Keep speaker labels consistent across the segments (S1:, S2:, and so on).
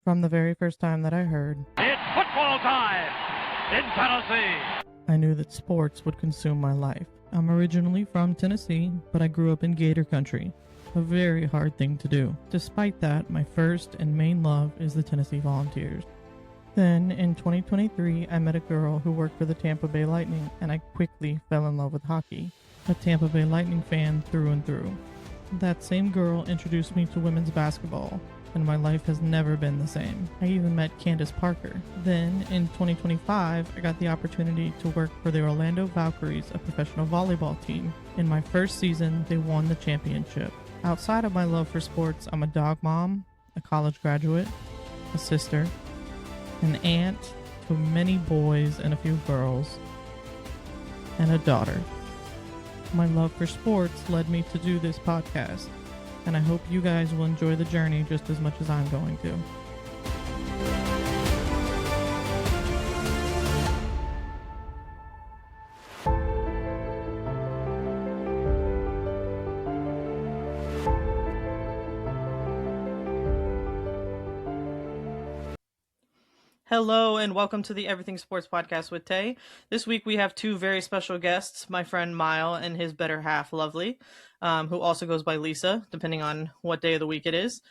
S1: From the very first time that I heard,
S2: "It's football time in Tennessee,"
S1: I knew that sports would consume my life. I'm originally from Tennessee, but I grew up in Gator Country, a very hard thing to do. Despite that, my first and main love is the Tennessee Volunteers. Then, in 2023, I met a girl who worked for the Tampa Bay Lightning, and I quickly fell in love with hockey. A Tampa Bay Lightning fan through and through. That same girl introduced me to women's basketball, and my life has never been the same. I even met Candace Parker. Then, in 2025, I got the opportunity to work for the Orlando Valkyries, a professional volleyball team. In my first season, they won the championship. Outside of my love for sports, I'm a dog mom, a college graduate, a sister, an aunt to many boys and a few girls, and a daughter. My love for sports led me to do this podcast, and I hope you guys will enjoy the journey just as much as I'm going to. Hello and welcome to the Everything Sports Podcast with Tay. This week we have two very special guests, my friend Mile and his better half, Lovely, who also goes by Lisa, depending on what day of the week it is.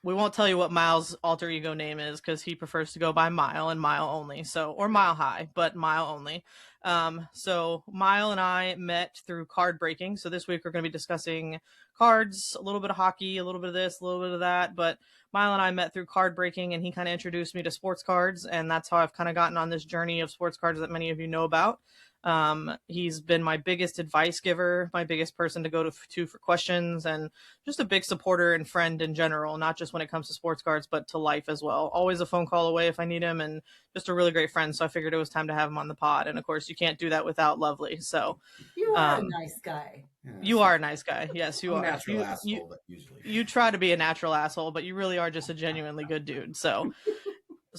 S1: We won't tell you what Mile's alter ego name is because he prefers to go by Mile and Mile only, or Mile High, but Mile only. So Mile and I met through card breaking. So this week we're going to be discussing cards, a little bit of hockey, a little bit of this, a little bit of that, but Mile and I met through card breaking, and he kind of introduced me to sports cards, and that's how I've kind of gotten on this journey of sports cards that many of you know about. He's been my biggest advice giver, my biggest person to go to for questions, and just a big supporter and friend in general, not just when it comes to sports cards, but to life as well. Always a phone call away if I need him, and just a really great friend, so I figured it was time to have him on the pod, and of course, you can't do that without Lovely, so...
S3: You are a nice guy.
S1: Yeah, you are a nice guy. Yes, you are.
S4: Natural asshole, but usually
S1: you try to be a natural asshole, but you really are just a genuinely good dude. So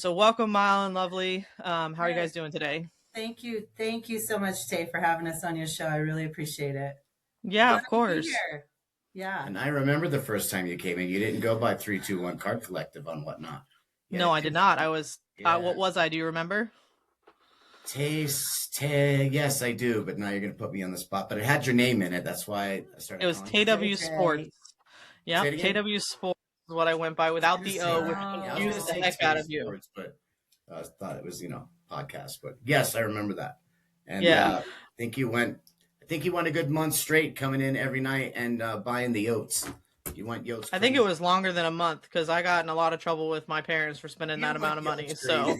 S1: welcome, Mile and Lovely. How are you guys doing today?
S3: Thank you so much, Tay, for having us on your show. I really appreciate it.
S1: Yeah, of course.
S3: Yeah.
S4: And I remember the first time you came in. You didn't go by 321 Card Collective on whatnot.
S1: No, I did not. I was. What was I? Do you remember?
S4: Yes, I do, but now you're going to put me on the spot. But it had your name in it. That's why I started.
S1: It was KW Sports. Yeah, KW Sports is what I went by without the O, which confused the heck out of you.
S4: Sports, but I thought it was, podcast. But yes, I remember that. And I think you went a good month straight coming in every night and buying the Yotes. You went Yotes.
S1: I think it was longer than a month because I got in a lot of trouble with my parents for spending that amount of money. So.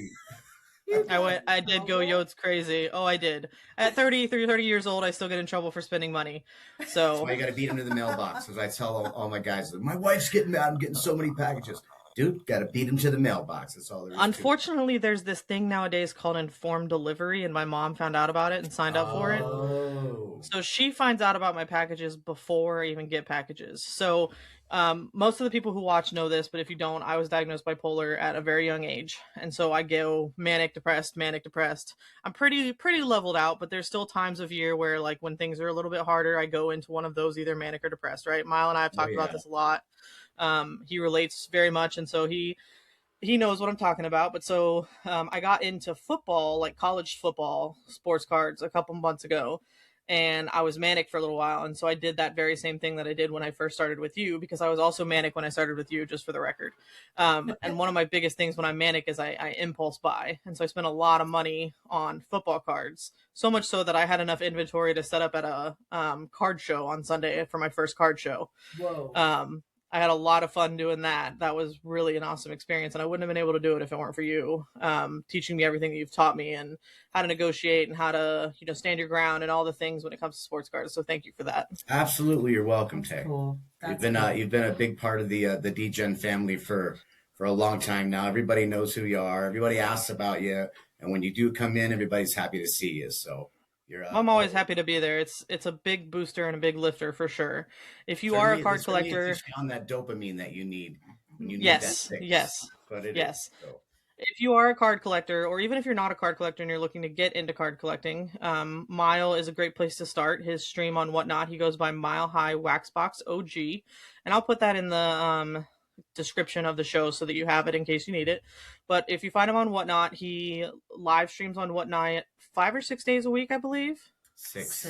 S1: I did go Yotes crazy. Oh, I did. At 30 years old, I still get in trouble for spending money. So
S4: that's why you got to beat them to the mailbox. As I tell all my guys, my wife's getting mad. I'm getting so many packages. Dude, got to beat them to the mailbox. That's all there is.
S1: Unfortunately, there's this thing nowadays called informed delivery, and my mom found out about it and signed up for it. So she finds out about my packages before I even get packages. So most of the people who watch know this, but if you don't, I was diagnosed bipolar at a very young age. And so I go manic, depressed. I'm pretty leveled out, but there's still times of year where, like, when things are a little bit harder, I go into one of those, either manic or depressed, right? Mile and I have talked about this a lot. He relates very much, and so he knows what I'm talking about. But so I got into football, like college football, sports cards a couple months ago, and I was manic for a little while. And so I did that very same thing that I did when I first started with you, because I was also manic when I started with you, just for the record. And one of my biggest things when I'm manic is I impulse buy. And so I spent a lot of money on football cards, so much so that I had enough inventory to set up at a card show on Sunday for my first card show.
S3: Whoa.
S1: I had a lot of fun doing that. That was really an awesome experience, and I wouldn't have been able to do it if it weren't for you, teaching me everything that you've taught me and how to negotiate and how to, stand your ground and all the things when it comes to sports cards. So thank you for that.
S4: Absolutely, you're welcome, Tay.
S3: Cool.
S4: You've been a big part of the DGen family for a long time now. Everybody knows who you are. Everybody asks about you, and when you do come in, everybody's happy to see you. So.
S1: I'm always happy to be there. It's a big booster and a big lifter for sure. If you are a card collector,
S4: on that dopamine that you need.
S1: Yes. So. If you are a card collector, or even if you're not a card collector and you're looking to get into card collecting, Mile is a great place to start. His stream on Whatnot, he goes by MileHighWaxBoxOG, and I'll put that in the description of the show so that you have it in case you need it. But if you find him on Whatnot, he live streams on Whatnot 5 or 6 days a week, I believe.
S3: Six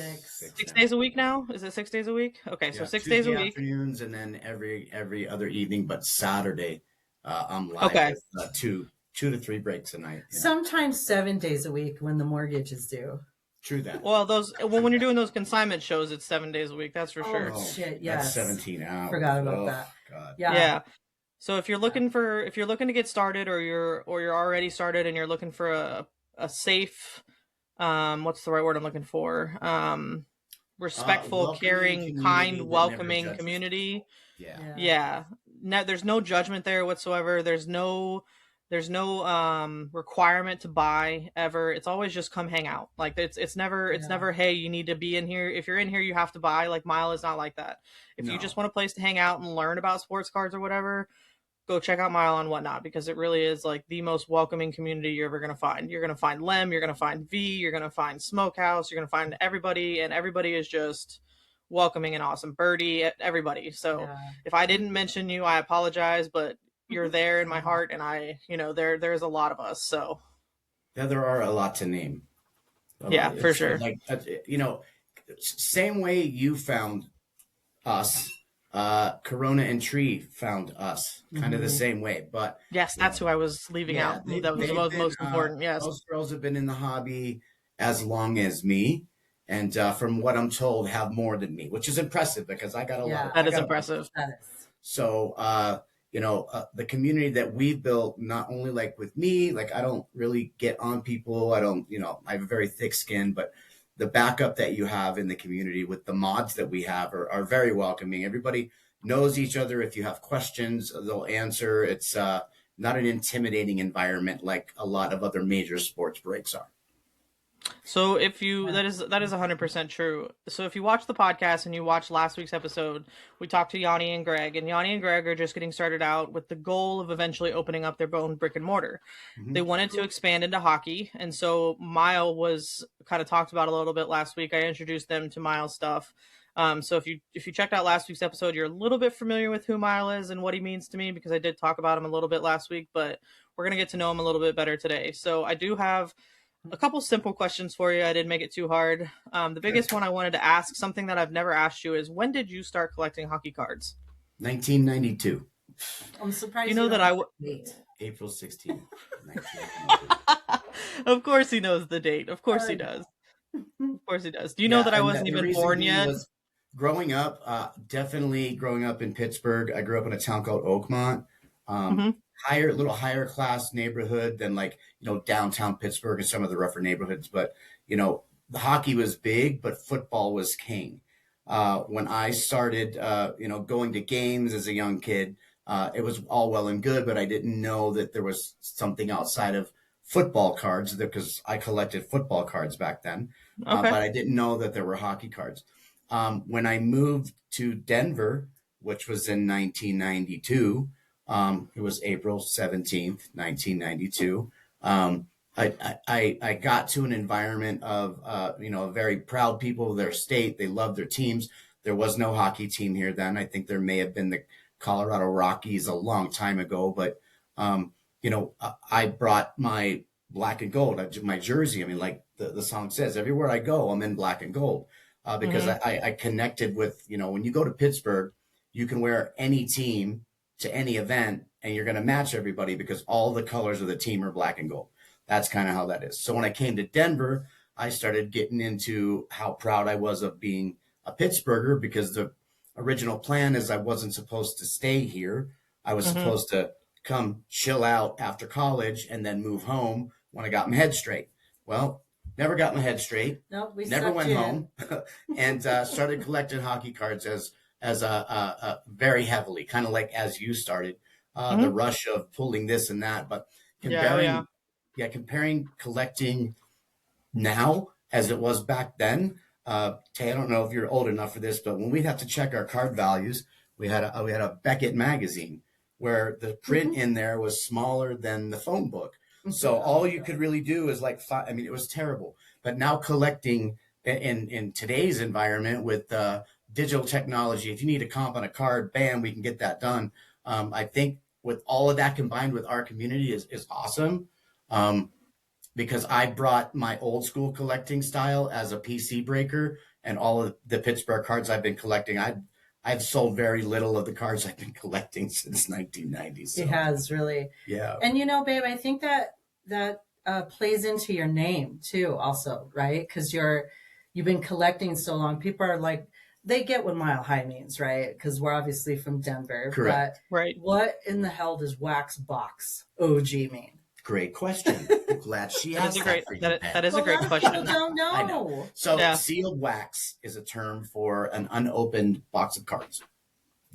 S1: 6 days a week now? Is it 6 days a week? Okay, so 6 days a week.
S4: Afternoons, and then every other evening, but Saturday I'm live
S1: Okay.
S4: with 2 to 3 breaks a night. Yeah.
S3: Sometimes 7 days a week when the mortgage is due.
S4: True that.
S1: Well, when you're doing those consignment shows, it's 7 days a week. That's for sure.
S3: Oh shit!
S4: That's
S3: Yes,
S4: 17 hours.
S3: Forgot about that.
S4: God.
S3: Yeah.
S1: So if you're looking to get started, or you're already started and you're looking for a safe, what's the right word I'm looking for? Respectful, caring, kind, welcoming community. Yeah. No, there's no judgment there whatsoever. There's no requirement to buy ever. It's always just come hang out. Like it's never, hey, you need to be in here. If you're in here, you have to buy. Like Mile is not like that. If you just want a place to hang out and learn about sports cards or whatever, go check out Mile on Whatnot, because it really is like the most welcoming community you're ever going to find. You're going to find Lem, you're going to find V, you're going to find Smokehouse, you're going to find everybody, and everybody is just welcoming and awesome. Birdie, everybody. So if I didn't mention you, I apologize, but you're there in my heart, and there's a lot of us. So
S4: there are a lot to name.
S1: For sure.
S4: Like same way you found us, Corona and Tree found us, kind of the same way. But
S1: yes, that's who I was leaving out. That was the most important. Yes,
S4: those girls have been in the hobby as long as me, and from what I'm told, have more than me, which is impressive because I got a lot.
S1: That is impressive.
S4: So, the community that we've built, not only like with me, like I don't really get on people. I don't, I have a very thick skin, but the backup that you have in the community with the mods that we have are very welcoming. Everybody knows each other. If you have questions, they'll answer. It's not an intimidating environment like a lot of other major sports breaks are.
S1: So that is 100% true. So if you watch the podcast and you watch last week's episode, we talked to Yanni and Greg, and Yanni and Greg are just getting started out with the goal of eventually opening up their own brick and mortar. Mm-hmm. They wanted to expand into hockey. And so Mile was kind of talked about a little bit last week. I introduced them to Mile stuff. So if you checked out last week's episode, you're a little bit familiar with who Mile is and what he means to me, because I did talk about him a little bit last week, but we're going to get to know him a little bit better today. So I do have a couple simple questions for you. I didn't make it too hard. The biggest one I wanted to ask, something that I've never asked you, is when did you start collecting hockey cards?
S4: 1992.
S3: I'm surprised
S1: you know that
S4: April 16th.
S1: Of course he knows the date. Of course he does. Of course he does. Do you know that I wasn't even born yet?
S4: Growing up, definitely growing up in Pittsburgh. I grew up in a town called Oakmont. Little higher class neighborhood than downtown Pittsburgh and some of the rougher neighborhoods. But, the hockey was big, but football was king. When I started, going to games as a young kid, it was all well and good, but I didn't know that there was something outside of football cards, because I collected football cards back then. But I didn't know that there were hockey cards. When I moved to Denver, which was in 1992, it was April 17th, 1992. I got to an environment of, very proud people of their state. They loved their teams. There was no hockey team here then. I think there may have been the Colorado Rockies a long time ago, but, I brought my black and gold, my jersey. I mean, like the song says, everywhere I go, I'm in black and gold, because I connected with, when you go to Pittsburgh, you can wear any team to any event and you're going to match everybody because all the colors of the team are black and gold. That's kind of how that is. So when I came to Denver, I started getting into how proud I was of being a Pittsburgher, because the original plan is I wasn't supposed to stay here. I was supposed to come chill out after college and then move home when I got my head straight. Well, never got my head straight.
S3: Nope, we
S4: never went home and started collecting hockey cards as a very heavily, kind of like as you started, the rush of pulling this and that. But comparing collecting now as it was back then. Tay, I don't know if you're old enough for this, but when we'd have to check our card values, we had a Beckett magazine where the print in there was smaller than the phone book. So all you could really do is it was terrible. But now collecting in today's environment with digital technology, if you need a comp on a card, bam, we can get that done. I think with all of that combined with our community is awesome. Because I brought my old school collecting style as a PC breaker, and all of the Pittsburgh cards I've been collecting. I've sold very little of the cards I've been collecting since 1990. So.
S3: He has really.
S4: Yeah.
S3: And babe, I think that plays into your name too, also, right? Because you've been collecting so long. People are like, they get what Mile High means, right? Because we're obviously from Denver.
S4: Correct.
S3: But
S1: Right.
S3: what in the hell does Wax Box OG mean?
S4: Great question. I'm glad she asked
S1: that is a great question.
S3: People don't know.
S4: I know. So sealed wax is a term for an unopened box of cards.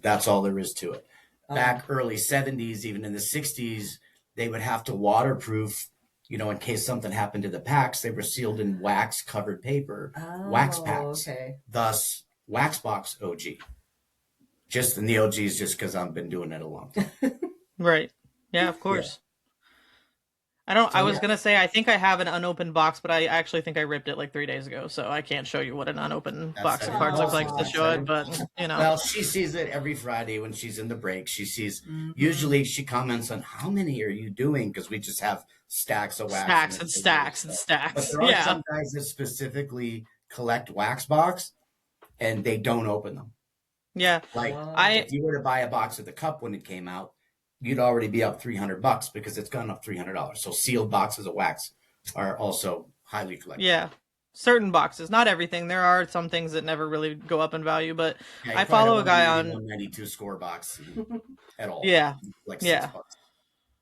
S4: That's all there is to it. Back early 70s, even in the 60s, they would have to waterproof, in case something happened to the packs. They were sealed in wax covered paper, wax packs. Okay. Thus, Wax Box OG. And the OG is just because I've been doing it a long time.
S1: Right. Yeah, of course. Yeah. I was going to say, I think I have an unopened box, but I actually think I ripped it like 3 days ago. So I can't show you what an unopened box of cards looks like to show it, but
S4: Well, she sees it every Friday when she's in the break. She sees, usually she comments on how many are you doing? Because we just have stacks of wax.
S1: Stacks and stacks and stacks.
S4: But there are some guys that specifically collect Wax Box and they don't open them.
S1: Yeah.
S4: Like if you were to buy a box of the Cup when it came out, you'd already be up $300 because it's gone up $300. So sealed boxes of wax are also highly collected.
S1: Yeah. Certain boxes, not everything. There are some things that never really go up in value, but I follow a guy on
S4: 192 score box at all.
S1: Yeah.
S4: Like
S1: $6.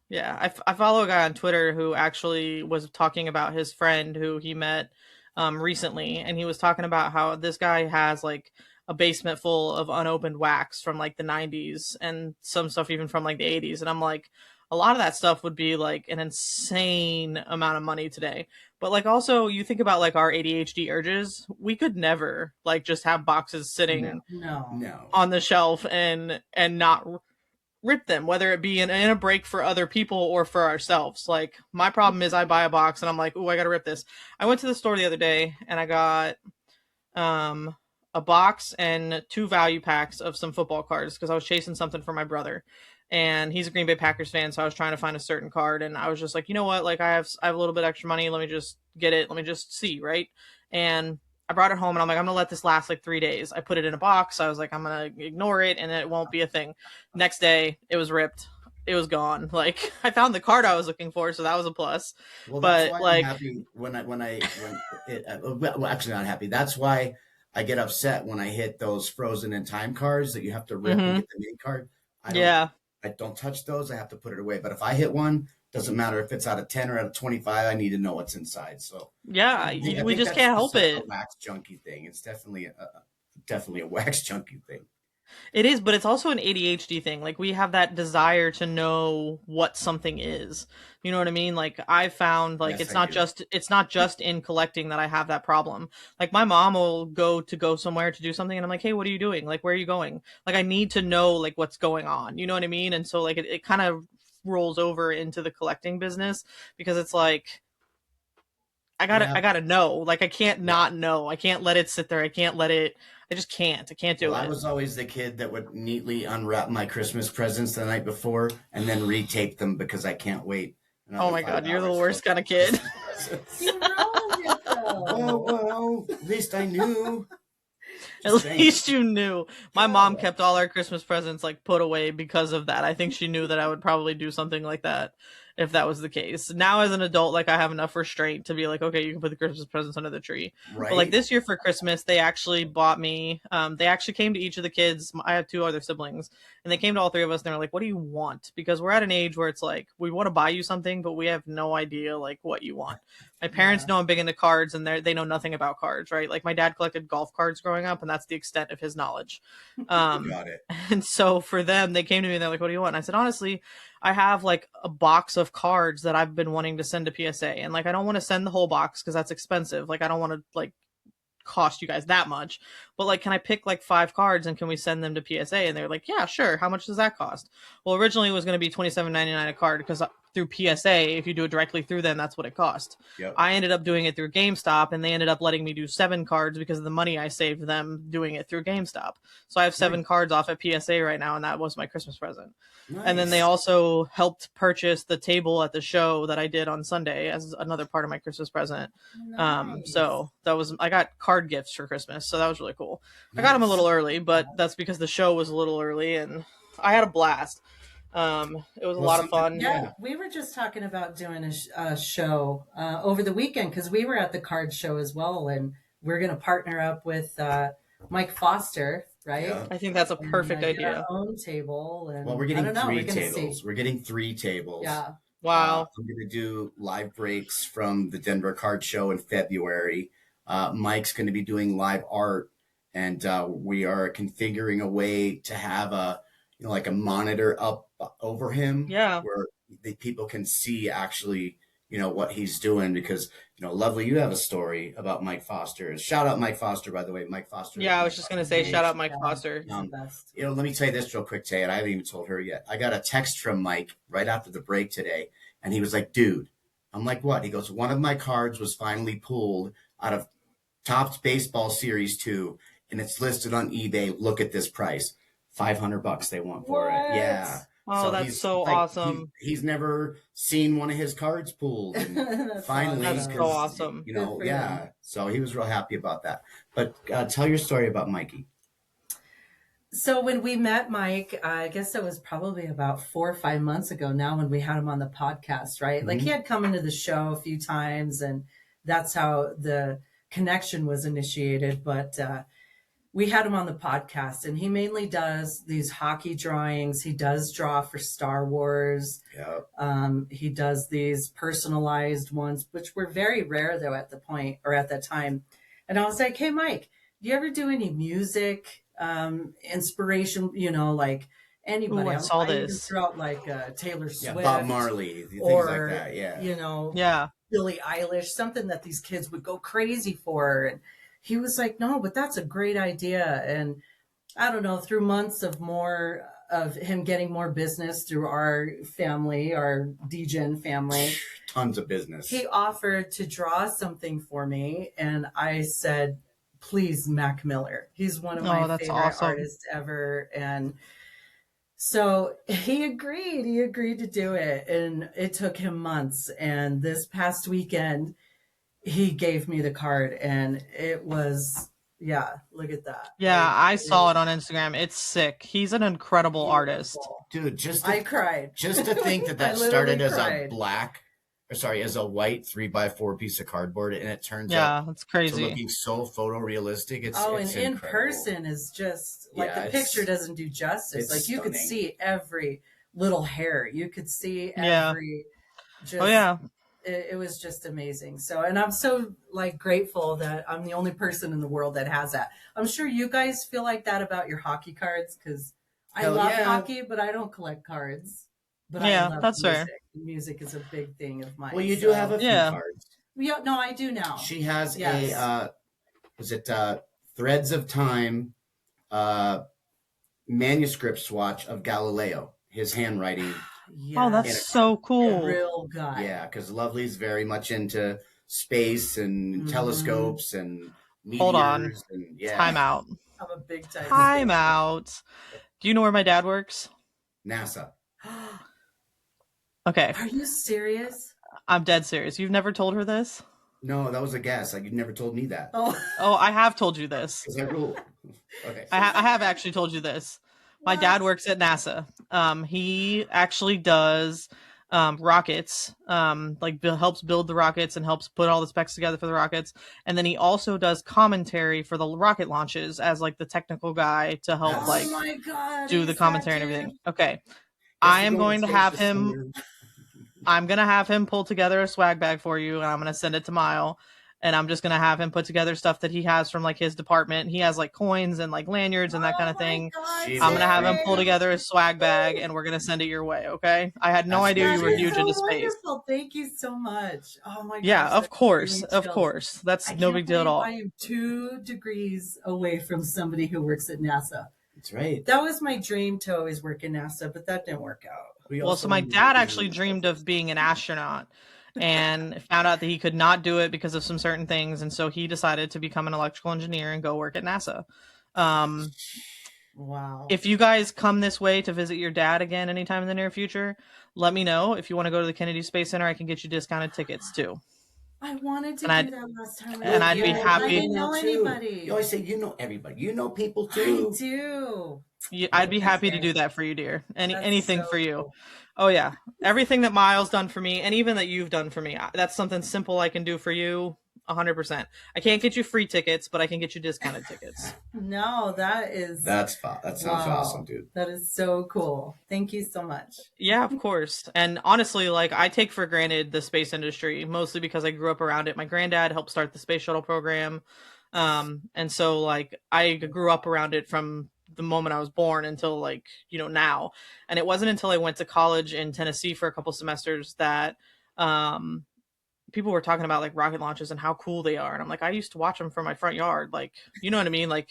S1: Yeah. I follow a guy on Twitter who actually was talking about his friend who he met recently. And he was talking about how this guy has like a basement full of unopened wax from like the 90s and some stuff even from like the 80s. And I'm like, a lot of that stuff would be like an insane amount of money today. But like also you think about like our ADHD urges, we could never like just have boxes sitting on the shelf and not rip them, whether it be in a break for other people or for ourselves. Like my problem is I buy a box and I'm like, oh, I got to rip this. I went to the store the other day and I got a box and 2 value packs of some football cards because I was chasing something for my brother, and he's a Green Bay Packers fan, so I was trying to find a certain card, and I was just like, you know what, like I have a little bit extra money, let me just get it, let me just see, right? And I brought it home and I'm like, I'm gonna let this last like 3 days. I put it in a box. I was like, I'm gonna ignore it and it won't be a thing. Next day it was ripped, it was gone. Like I found the card I was looking for, so that was a plus.
S4: Well,
S1: but
S4: that's why
S1: like
S4: I'm happy well, actually not happy. That's why I get upset when I hit those frozen in time cards that you have to rip and get the mini card. I don't touch those. I have to put it away. But if I hit one, doesn't matter if it's out of 10 or out of 25, I need to know what's inside. So
S1: we just can't help it.
S4: A wax junkie thing. It's definitely a wax junkie thing.
S1: It is, but it's also an ADHD thing. Like we have that desire to know what something is. You know what I mean? Like I found like it's not just in collecting that I have that problem. Like my mom will go somewhere to do something and I'm like, hey, what are you doing? Like, where are you going? Like I need to know like what's going on. You know what I mean? And so like it kind of rolls over into the collecting business because it's like I gotta know. Like I can't not know. I can't let it sit there. I just can't. I can't do it.
S4: I was always the kid that would neatly unwrap my Christmas presents the night before and then retape them because I can't wait.
S1: Oh my God, you're the worst kind of kid.
S3: You ruined it though.
S4: Well, at least I knew.
S1: At least you knew. My mom kept all our Christmas presents like put away because of that. I think she knew that I would probably do something like that if that was the case. Now as an adult, like I have enough restraint to be like, okay, you can put the Christmas presents under the tree. Right. But like this year for Christmas, they actually bought me, they actually came to each of the kids. I have 2 other siblings and they came to all 3 of us and they were like, what do you want? Because we're at an age where it's like, we want to buy you something, but we have no idea like what you want. My parents know I'm big into cards and they know nothing about cards, right? Like my dad collected golf cards growing up and that's the extent of his knowledge.
S4: Got it.
S1: And so for them, they came to me and they're like, what do you want? And I said, honestly, I have like a box of cards that I've been wanting to send to PSA. And like, I don't want to send the whole box because that's expensive. Like, I don't want to like cost you guys that much, but like, can I pick like 5 cards and can we send them to PSA? And they're like, yeah, sure. How much does that cost? Well, originally it was going to be $27.99 a card because through PSA, if you do it directly through them, that's what it cost.
S4: Yep.
S1: I ended up doing it through GameStop, and they ended up letting me do 7 cards because of the money I saved them doing it through GameStop. So I have 7 cards off at PSA right now, and that was my Christmas present.
S4: Nice.
S1: And then they also helped purchase the table at the show that I did on Sunday as another part of my Christmas present.
S3: Nice.
S1: So I got card gifts for Christmas, so that was really cool. I got them a little early, but that's because the show was a little early, and I had a blast. It was a lot of fun.
S3: Yeah, we were just talking about doing a show over the weekend because we were at the card show as well, and we're going to partner up with Mike Foster, right?
S4: Yeah.
S1: I think that's a perfect idea.
S3: Our own table, and
S4: Well, we're getting 3
S3: We're
S4: tables. We're getting 3 tables.
S3: Yeah.
S1: Wow.
S4: I'm going to do live breaks from the Denver Card Show in February. Mike's going to be doing live art, and we are configuring a way to have like a monitor up over him, where the people can see actually, what he's doing. Because, Lovely, you have a story about Mike Foster. Shout out Mike Foster, by the way. Mike Foster.
S1: Yeah, I was just going to say, shout out Mike Foster.
S4: Let me tell you this real quick, Tay, and I haven't even told her yet. I got a text from Mike right after the break today, and he was like, dude, I'm like, what? He goes, one of my cards was finally pulled out of Topps Baseball Series 2, and it's listed on eBay. Look at this price. $500 they want for it. Yeah.
S1: Oh, that's so awesome.
S4: He's never seen one of his cards pulled. And finally,
S1: that's so awesome.
S4: Yeah. So he was real happy about that. But tell your story about Mikey.
S3: So when we met Mike, I guess it was probably about 4 or 5 months ago now when we had him on the podcast, right?
S4: Mm-hmm.
S3: Like he had come into the show a few times, and that's how the connection was initiated. But we had him on the podcast, and he mainly does these hockey drawings. He does draw for Star Wars.
S4: Yep.
S3: He does these personalized ones, which were very rare though at that time. And I was like, hey, Mike, do you ever do any music, inspiration, like anybody?
S1: I saw this.
S3: Even throw out like Taylor Swift.
S4: Bob Marley, things
S3: or,
S4: like that. Yeah.
S1: Yeah.
S3: Billie Eilish, something that these kids would go crazy for. And he was like, no, but that's a great idea. And I don't know, through months of him getting more business through our family, our DGen family.
S4: Tons of business.
S3: He offered to draw something for me. And I said, please, Mac Miller. He's one of my favorite artists ever. And so he agreed to do it. And it took him months. And this past weekend, he gave me the card, and it was, look at that.
S1: Yeah, I saw it on Instagram. It's sick. He's an incredible artist.
S4: Dude,
S3: I cried.
S4: Just to think that started as as a white 3x4 piece of cardboard, and it turns out
S1: that's crazy.
S4: to looking so photorealistic. It's
S3: and in
S4: incredible.
S3: person is just like the picture doesn't do justice. Like you could see every little hair. You could see every It was just amazing. So, and I'm so grateful that I'm the only person in the world that has that. I'm sure you guys feel like that about your hockey cards, because I love hockey, but I don't collect cards. But I love
S1: that's
S3: music.
S1: fair.
S3: Music is a big thing of mine.
S4: Well, you do have a few cards.
S3: Yeah, no, I do now.
S4: She has Threads of Time manuscript swatch of Galileo, his handwriting.
S1: Oh, that's so cool.
S3: A real guy.
S4: Yeah, because Lovely's very much into space and telescopes and meteors.
S1: Hold on.
S4: And,
S1: Time out.
S3: I'm a big
S1: time out. Do you know where my dad works?
S4: NASA.
S1: Okay.
S3: Are you serious?
S1: I'm dead serious. You've never told her this?
S4: No, that was a guess. You never told me that.
S1: Oh, I have told you this.
S4: Is that cool? Okay.
S1: I have actually told you this. My dad works at NASA. He actually does rockets, helps build the rockets and helps put all the specs together for the rockets. And then he also does commentary for the rocket launches as the technical guy to help do the commentary and everything. Okay. I'm going to have him pull together a swag bag for you, and I'm going to send it to Mile. And I'm just going to have him put together stuff that he has from his department. He has coins and lanyards and that kind of thing.
S3: God,
S1: I'm going to have him pull together a swag bag, and we're going to send it your way. Okay. I had no idea you were huge into space.
S3: Wonderful. Thank you so much. Oh my god.
S1: Yeah, of course. Of course. That's no big deal at all.
S3: I am 2 degrees away from somebody who works at NASA.
S4: That's right.
S3: That was my dream to always work in NASA, but that didn't work out.
S1: Well, so my dad actually dreamed of being an astronaut and found out that he could not do it because of some certain things. And so he decided to become an electrical engineer and go work at NASA.
S3: Wow.
S1: If you guys come this way to visit your dad again anytime in the near future, let me know. If you want to go to the Kennedy Space Center, I can get you discounted tickets too.
S3: I wanted to
S1: And
S3: do that last time.
S1: and I'd be happy.
S3: I didn't know anybody.
S4: You always say you know everybody. You know people too.
S3: I do.
S1: I'd be happy to do that for you, dear. Anything
S3: so
S1: for you.
S3: cool.
S1: Oh yeah, everything that Miles done for me, and even that you've done for me. That's something simple I can do for you. 100%. I can't get you free tickets, but I can get you discounted tickets.
S3: No, that
S4: sounds awesome, dude.
S3: That is so cool. Thank you so much.
S1: Yeah, of course. And honestly, like, I take for granted the space industry, mostly because I grew up around it. My granddad helped start the space shuttle program. And so, like, I grew up around it from the moment I was born until, like, now. And it wasn't until I went to college in Tennessee for a couple semesters that people were talking about, like, rocket launches and how cool they are. And I'm like, I used to watch them from my front yard. Like, you know what I mean? Like,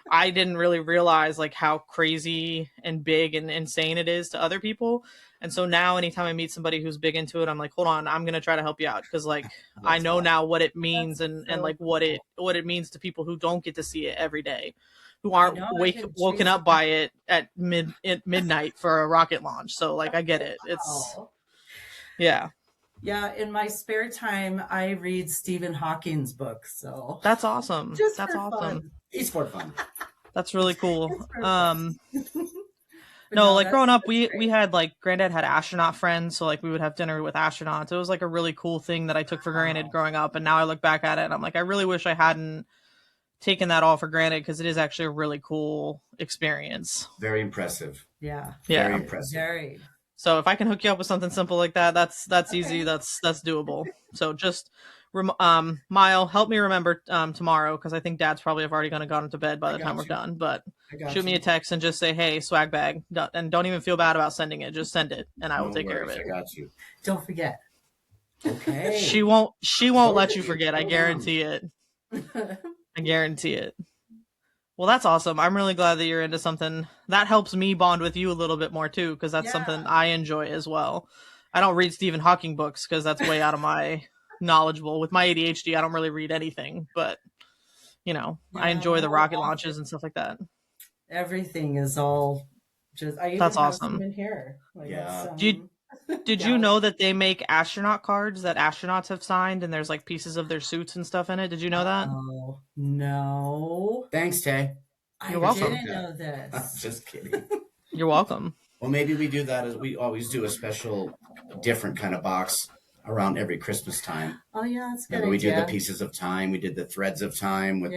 S1: I didn't really realize, like, how crazy and big and insane it is to other people. And so now anytime I meet somebody who's big into it, I'm like, hold on, I'm going to try to help you out. Cause, like, I know now what it means and like what it means to people who don't get to see it every day, who aren't woken up by it at midnight for a rocket launch. So, like, I get it. Yeah.
S3: Yeah, in my spare time, I read Stephen Hawking's books. So
S1: that's awesome. That's awesome.
S3: Fun.
S4: It's for fun.
S1: That's really cool. No, like, growing up, we had, like, granddad had astronaut friends, so, like, we would have dinner with astronauts. It was, like, a really cool thing that I took for granted growing up, and now I look back at it and I'm like, I really wish I hadn't taken that all for granted, because it is actually a really cool experience.
S4: Very impressive.
S3: Yeah.
S4: Very impressive.
S3: Very.
S1: So if I can hook you up with something simple like that, that's easy. That's doable. So just, Mile, help me remember tomorrow, because I think Dad's probably already going to go to bed by the time we're done. But shoot me a text and just say, hey, swag bag, and don't even feel bad about sending it. Just send it, and I will take care of it.
S4: I got you.
S3: Don't forget.
S4: Okay.
S1: She won't let you forget. I guarantee it. I guarantee it. Well, that's awesome. I'm really glad that you're into something that helps me bond with you a little bit more too, because that's something I enjoy as well. I don't read Stephen Hawking books because that's way out of my knowledgeable. With my ADHD, I don't really read anything, but I enjoy the rocket launches and stuff like that.
S3: Everything is all just.
S1: That's awesome.
S3: In here. Like,
S1: Did you know that they make astronaut cards that astronauts have signed, and there's, like, pieces of their suits and stuff in it? Did you know that?
S3: Oh, no.
S4: Thanks, Tay.
S1: You're welcome.
S3: I didn't know this.
S4: I'm just kidding.
S1: You're welcome.
S4: Well, maybe we do that as we always do, a special, different kind of box around every Christmas time.
S3: Oh, yeah, that's good.
S4: Remember, we do the pieces of time. We did the threads of time with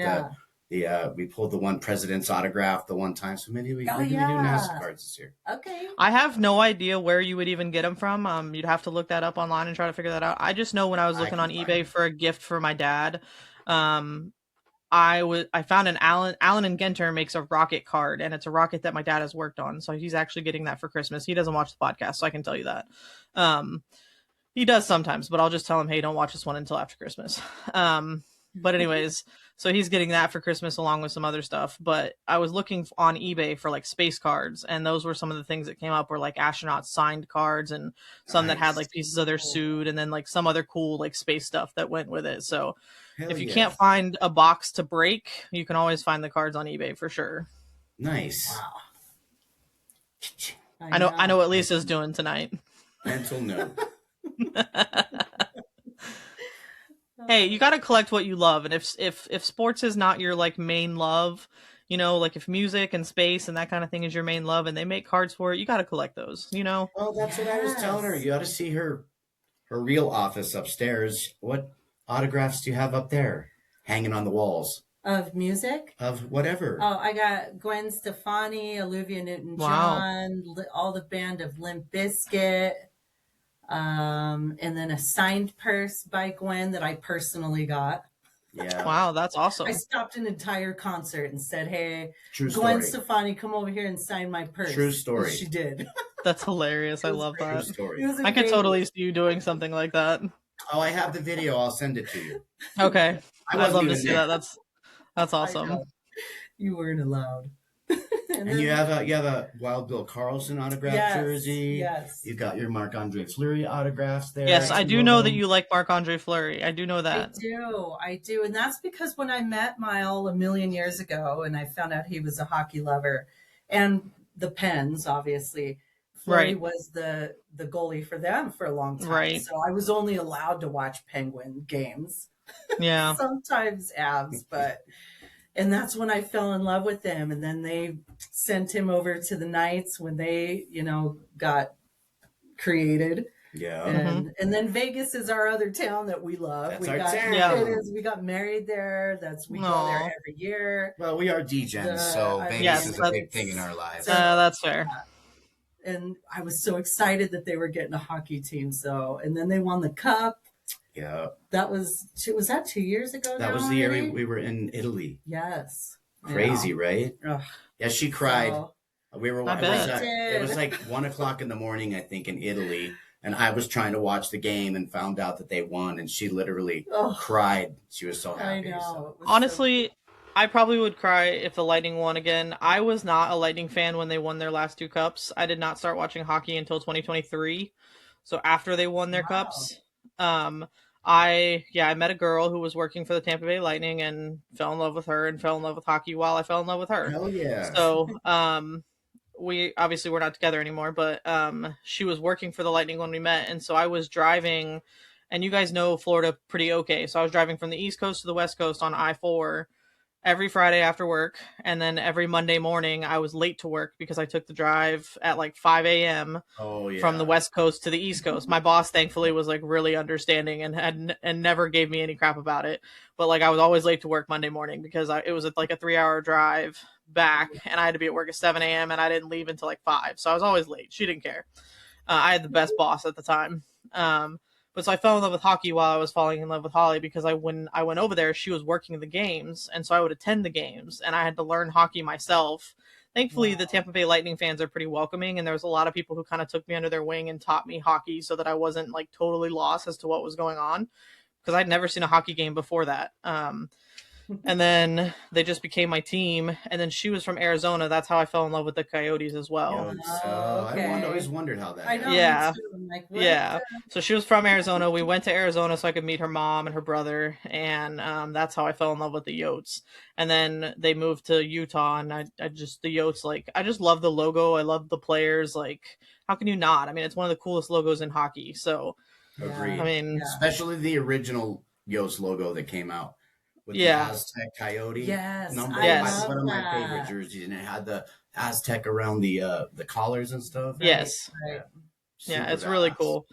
S4: we pulled the one president's autograph the one time. So maybe we do NASA cards this year.
S3: Okay. I
S1: have no idea where you would even get them from. You'd have to look that up online and try to figure that out. I just know when I was looking on eBay for a gift for my dad, I found an Allen and Genter makes a rocket card, and it's a rocket that my dad has worked on. So he's actually getting that for Christmas. He doesn't watch the podcast, so I can tell you that. He does sometimes, but I'll just tell him, hey, don't watch this one until after Christmas. But anyways, so he's getting that for Christmas along with some other stuff. But I was looking on eBay for, like, space cards, and those were some of the things that came up, were, like, astronauts signed cards, and some that had, like, pieces of their suit, and then, like, some other cool, like, space stuff that went with it. So if you can't find a box to break, you can always find the cards on eBay for sure.
S4: Nice.
S3: Wow.
S1: I know what Lisa's doing tonight.
S4: Mental note.
S1: Hey, you got to collect what you love. And if sports is not your, like, main love, like, if music and space and that kind of thing is your main love and they make cards for it, you got to collect those,
S4: Well, that's what I was telling her. You ought to see her real office upstairs. What autographs do you have up there hanging on the walls?
S3: Of music?
S4: Of whatever.
S3: Oh, I got Gwen Stefani, Olivia Newton-John, all the band of Limp Bizkit. And then a signed purse by Gwen that I personally got.
S4: Yeah.
S1: Wow, that's awesome.
S3: I stopped an entire concert and said, hey,
S4: True
S3: Gwen
S4: story.
S3: Stefani, come over here and sign my purse.
S4: True story.
S3: And she did.
S1: That's hilarious. I love
S3: great.
S1: that.
S4: True story.
S1: I could totally see you doing something like that.
S4: Oh, I have the video. I'll send it to you.
S1: Okay. I'd love to see that. That's awesome.
S3: You weren't allowed.
S4: And
S3: then,
S4: you have a Wild Bill Carlson autograph jersey.
S3: Yes.
S4: You got your Marc-Andre Fleury autographs there.
S1: Yes, I do know that you like Marc-Andre Fleury. I do know that.
S3: I do. And that's because when I met Mile a million years ago and I found out he was a hockey lover and the Pens, obviously, Fleury was the goalie for them for a long time.
S1: Right.
S3: So I was only allowed to watch Penguin games.
S1: Yeah.
S3: Sometimes Avs, and that's when I fell in love with him. And then they sent him over to the Knights when they, got created.
S4: Yeah.
S3: And then Vegas is our other town that we love.
S4: That's
S3: we
S4: our
S3: got
S4: town.
S3: we got married there. We go there every year.
S4: Well, we are D-gens, so Vegas is a big thing in our lives.
S1: That's fair.
S3: And I was so excited that they were getting a hockey team. So, and then they won the cup.
S4: Yeah.
S3: Was that 2 years ago?
S4: That was the year we were in Italy.
S3: Yes.
S4: Crazy, right?
S3: Ugh.
S4: Yeah, she cried.
S3: So,
S4: we were. It was like 1:00 in the morning, I think, in Italy, and I was trying to watch the game and found out that they won, and she literally cried. She was so happy.
S3: I know.
S4: So.
S1: Honestly, I probably would cry if the Lightning won again. I was not a Lightning fan when they won their last 2 cups. I did not start watching hockey until 2023. So after they won their cups, I met a girl who was working for the Tampa Bay Lightning and fell in love with her and fell in love with hockey while I fell in love with her.
S4: Hell yeah.
S1: So, we obviously we're not together anymore, but she was working for the Lightning when we met, and so I was driving, and you guys know Florida pretty okay. So I was driving from the East Coast to the West Coast on I-4 every Friday after work, and then every Monday morning I was late to work because I took the drive at like 5 a.m. From the West Coast to the East Coast. My boss thankfully was like really understanding and never gave me any crap about it. But like I was always late to work Monday morning because it was like a 3-hour drive back, and I had to be at work at 7 a.m. and I didn't leave until like 5. So I was always late. She didn't care. I had the best boss at the time. But so I fell in love with hockey while I was falling in love with Holly because when I went over there, she was working the games, and so I would attend the games, and I had to learn hockey myself. Thankfully, the Tampa Bay Lightning fans are pretty welcoming, and there was a lot of people who kind of took me under their wing and taught me hockey so that I wasn't like totally lost as to what was going on, because I'd never seen a hockey game before that. And then they just became my team. And then she was from Arizona. That's how I fell in love with the Coyotes as well.
S4: I always wondered how that happened.
S1: Yeah. Yeah. So she was from Arizona. We went to Arizona so I could meet her mom and her brother. And that's how I fell in love with the Yotes. And then they moved to Utah. And I just love the logo. I love the players. Like, how can you not? I mean, it's one of the coolest logos in hockey. So,
S4: agreed.
S1: I mean,
S4: especially the original Yotes logo that came out. With the Aztec Coyote number.
S3: Yes.
S4: One of my favorite jerseys, and it had the Aztec around the collars and stuff.
S1: Yes.
S3: Right.
S1: Yeah, it's really cool.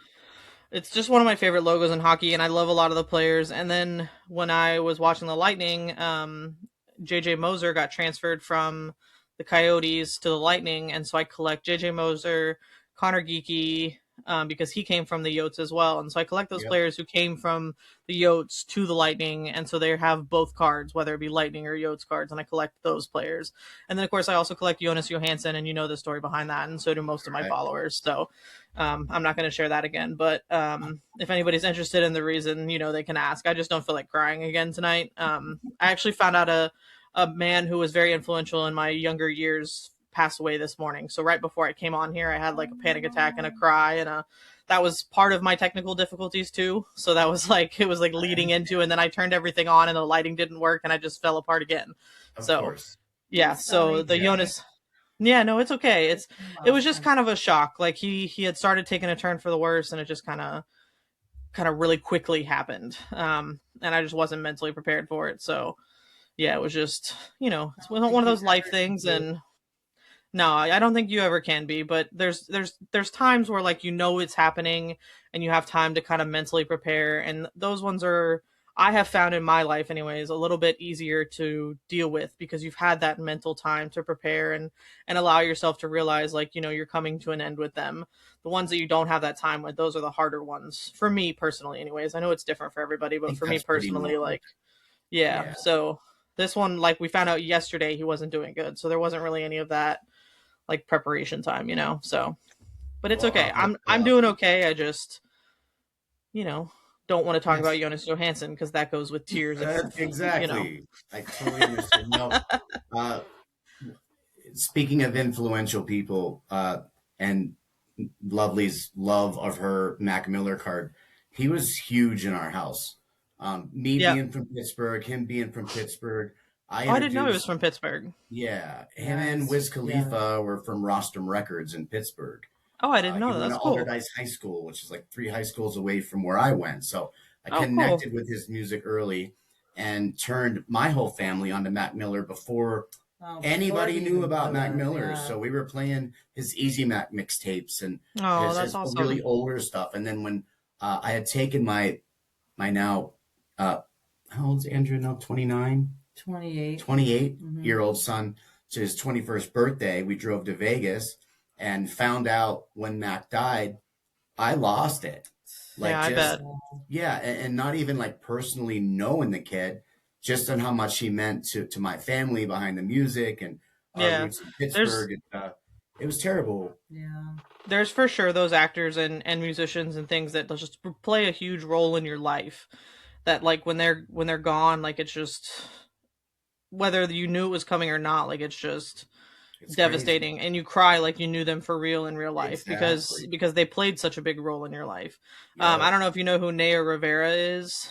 S1: It's just one of my favorite logos in hockey, and I love a lot of the players. And then when I was watching the Lightning, J.J. Moser got transferred from the Coyotes to the Lightning, and so I collect J.J. Moser, Connor Geeky, because he came from the Yotes as well. And so I collect those players who came from the Yotes to the Lightning, and so they have both cards, whether it be Lightning or Yotes cards, and I collect those players. And then, of course, I also collect Jonas Johansson, and you know the story behind that, and so do most of my followers. So I'm not going to share that again, but if anybody's interested in the reason, they can ask. I just don't feel like crying again tonight. I actually found out a man who was very influential in my younger years passed away this morning. So right before I came on here, I had like a panic attack and a cry, and that was part of my technical difficulties too. So that was like, it was like leading into, and then I turned everything on and the lighting didn't work and I just fell apart again.
S4: Of
S1: so
S4: course.
S1: Yeah. So the Jonas, no, it's okay. It was just kind of a shock. Like he had started taking a turn for the worse, and it just kind of really quickly happened. And I just wasn't mentally prepared for it. So yeah, it was just, it's one of those life things. And no, I don't think you ever can be, but there's times where like, it's happening and you have time to kind of mentally prepare. And those ones are, I have found in my life anyways, a little bit easier to deal with because you've had that mental time to prepare and allow yourself to realize like, you're coming to an end with them. The ones that you don't have that time with, those are the harder ones for me personally anyways. I know it's different for everybody, but for me personally, like, yeah. So this one, like we found out yesterday, he wasn't doing good. So there wasn't really any of that like preparation time, so, but it's okay. I'm doing okay. I just, don't want to talk about Jonas Johansson because that goes with tears.
S4: Exactly. I totally understand. No, speaking of influential people, and Lovely's love of her Mac Miller card, he was huge in our house. Me
S1: Yeah.
S4: being from Pittsburgh, him being from Pittsburgh.
S1: I didn't know he was from Pittsburgh.
S4: Yeah, him
S3: Nice.
S4: and Wiz Khalifa were from Rostrum Records in Pittsburgh.
S1: Oh, I didn't know
S4: He
S1: that.
S4: went
S1: That's
S4: to
S1: cool.
S4: Alderdice High School, which is like 3 high schools away from where I went. So I
S1: Oh, cool.
S4: connected with his music early and turned my whole family onto Mac Miller before anybody knew about Mac Miller.
S3: Yeah.
S4: So we were playing his Easy Mac mixtapes and
S1: Oh,
S4: his
S1: that's awesome.
S4: really older stuff. And then when I had taken my now, how old's Andrew now? 29?
S3: 28.
S4: 28-year-old son to his 21st birthday, we drove to Vegas and found out when Mac died. I lost it. Like,
S1: yeah, I bet.
S4: Yeah, and not even like personally knowing the kid, just on how much he meant to my family behind the music and our roots in Pittsburgh. It was terrible.
S3: Yeah.
S1: There's for sure those actors and musicians and things that just play a huge role in your life. That like when they're gone, like it's just, whether you knew it was coming or not, like it's devastating. Crazy. And you cry like you knew them for real in real life. Exactly. because they played such a big role in your life. Yeah. I don't know if you know who Naya Rivera is.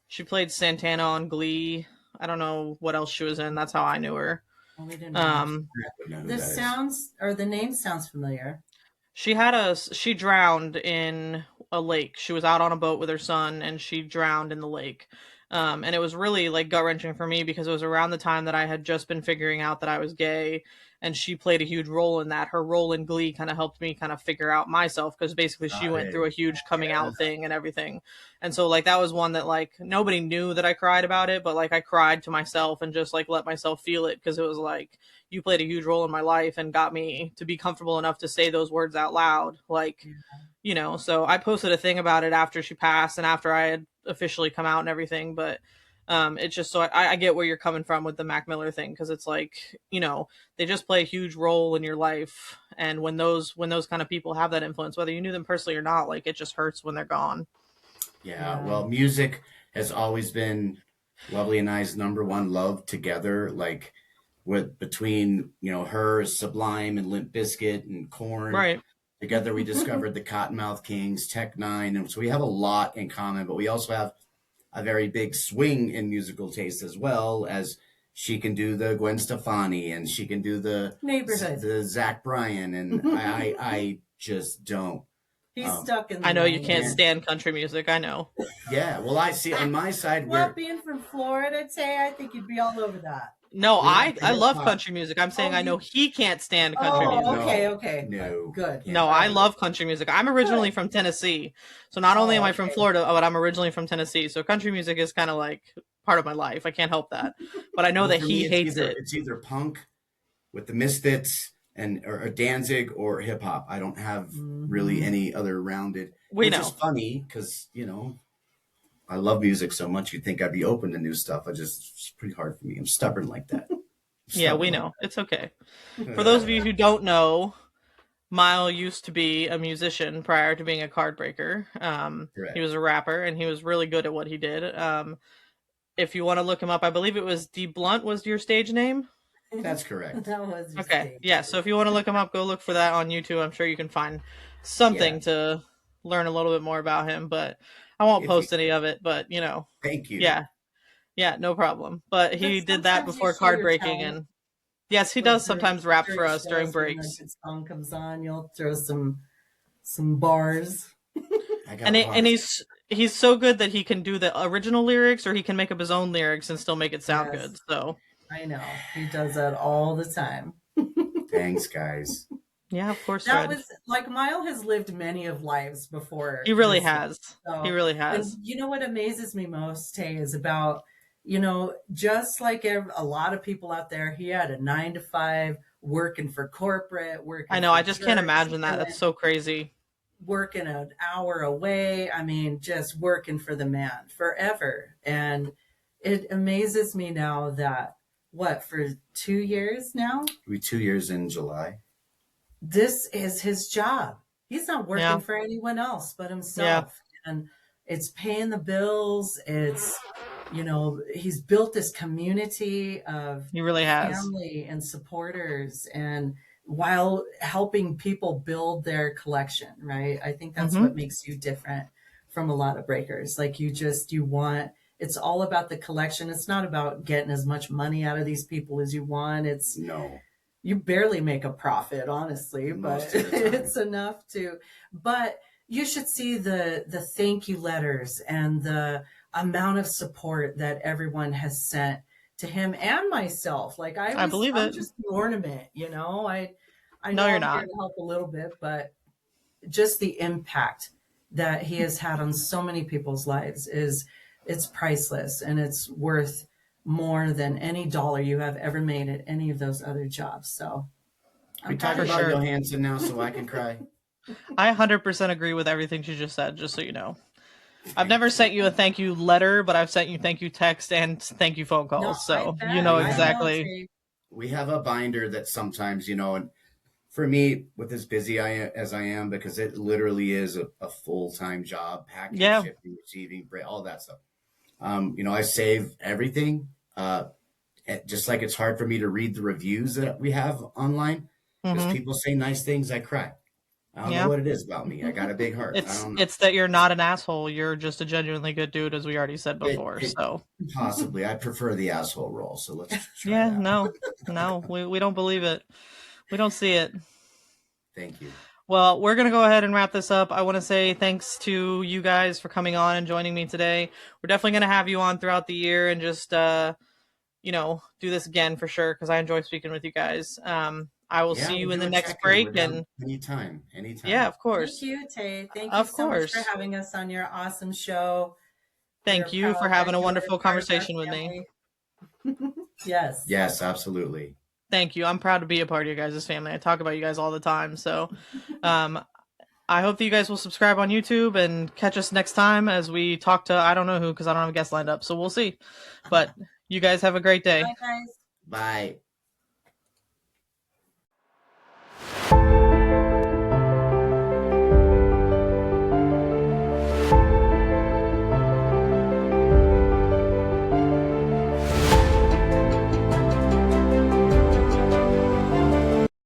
S1: She played Santana on Glee. I don't know what else she was in. That's how I knew her.
S3: Oh, we didn't know. The name sounds familiar.
S1: She drowned in a lake. She was out on a boat with her son and she drowned in the lake. And it was really like gut-wrenching for me because it was around the time that I had just been figuring out that I was gay, and she played a huge role in that. Her role in Glee kind of helped me kind of figure out myself, because basically she went through a huge coming out thing and everything. And so like that was one that like nobody knew that I cried about it, but like I cried to myself and just like let myself feel it, because it was like, you played a huge role in my life and got me to be comfortable enough to say those words out loud. Like, you know, so I posted a thing about it after she passed and after I had officially come out and everything. But it's just, so I get where you're coming from with the Mac Miller thing, because it's like, you know, they just play a huge role in your life. And when those kind of people have that influence, whether you knew them personally or not, like it just hurts when they're gone.
S4: Yeah, well, music has always been Lovely and I's number one love together. Like between, you know, her, Sublime, and Limp Bizkit and Korn.
S1: Right.
S4: Together we discovered the Cottonmouth Kings, Tech Nine, and so we have a lot in common, but we also have a very big swing in musical taste as well, as she can do the Gwen Stefani and she can do the
S3: Neighborhood,
S4: the Zach Bryan, and I just don't.
S3: He's stuck in.
S1: I know you can't stand country music. I know.
S4: Yeah, well, I see on my side.
S3: Well, being from Florida, Tay, I think you'd be all over that.
S1: No, I love country music. I'm saying I know he can't stand country music.
S3: Okay.
S4: No.
S3: Good.
S1: No, I love country music. I'm originally from Tennessee. So not only am I from Florida, but I'm originally from Tennessee. So country music is kind of like part of my life. I can't help that. But I know that he hates it.
S4: It's either punk with the Misfits or Danzig or hip hop. I don't have really any other rounded. Which is funny because, you know, I love music so much. You'd think I'd be open to new stuff. It's pretty hard for me. I'm stubborn like that.
S1: Yeah, we know. It's okay. For those of you who don't know, Mile used to be a musician prior to being a card breaker. He was a rapper, and he was really good at what he did. If you want to look him up, I believe it was D Blunt was your stage name.
S4: That's correct.
S3: That was
S1: okay. Yeah, so if you want to look him up, go look for that on YouTube. I'm sure you can find something to learn a little bit more about him, but I won't post any of it, but you know.
S4: Thank you.
S1: Yeah, no problem. But he did that before card breaking, and yes, he does sometimes rap for us during breaks.
S3: When a song comes on, you'll throw some bars.
S1: And he's so good that he can do the original lyrics, or he can make up his own lyrics and still make it sound good. So
S3: I know he does that all the time.
S4: Thanks, guys.
S1: Yeah, of course.
S3: That was like Mile has lived many of lives before.
S1: He really has. So, he really has.
S3: And you know what amazes me most, Tay, is about, you know, just like a lot of people out there, he had a 9-to-5 working for corporate.
S1: I know. I just can't imagine that. That's so crazy.
S3: Working an hour away. I mean, just working for the man forever. And it amazes me now that for 2 years now?
S4: It'll be 2 years in July.
S3: This is his job. He's not working for anyone else but himself. And it's paying the bills. It's you know, he's built this community of
S1: He really has.
S3: family and supporters, and while helping people build their collection, right? I think that's what makes you different from a lot of breakers. Like you want, it's all about the collection. It's not about getting as much money out of these people as you want. You barely make a profit, honestly, but it's enough but you should see the thank you letters and the amount of support that everyone has sent to him and myself. Like I'm just an ornament, you know. I know
S1: you're
S3: I'm
S1: not.
S3: here to help a little bit, but just the impact that he has had on so many people's lives it's priceless, and it's worth more than any dollar you have ever made at any of those other jobs. So
S4: we talk about Johansson now, so I can cry.
S1: I 100% agree with everything she just said, just so you know. I've never sent you a thank you letter, but I've sent you thank you text and thank you phone calls. So you know exactly.
S4: We have a binder that sometimes, you know, and for me, with as busy as I am, because it literally is a full-time job, packing, shipping, receiving, all that stuff. You know, I save everything. Just like it's hard for me to read the reviews that we have online, because people say nice things, I cry. I don't know what it is about me. I got a big heart.
S1: It's that you're not an asshole. You're just a genuinely good dude, as we already said before. So
S4: possibly, I prefer the asshole role. So let's try that.
S1: No, we don't believe it. We don't see it.
S4: Thank you.
S1: Well, we're going to go ahead and wrap this up. I want to say thanks to you guys for coming on and joining me today. We're definitely going to have you on throughout the year and just, you know, do this again for sure, because I enjoy speaking with you guys. I will see you in the next break. And
S4: anytime.
S1: Yeah, of course.
S3: Thank you, Tay. Thank you so much for having us on your awesome show.
S1: Thank you for having a wonderful conversation with me.
S3: Yes.
S4: Yes, absolutely.
S1: Thank you. I'm proud to be a part of you guys' family. I talk about you guys all the time. So I hope that you guys will subscribe on YouTube and catch us next time as we talk to, I don't know who, because I don't have a guest lined up. So we'll see. But you guys have a great day.
S3: Bye, guys.
S4: Bye.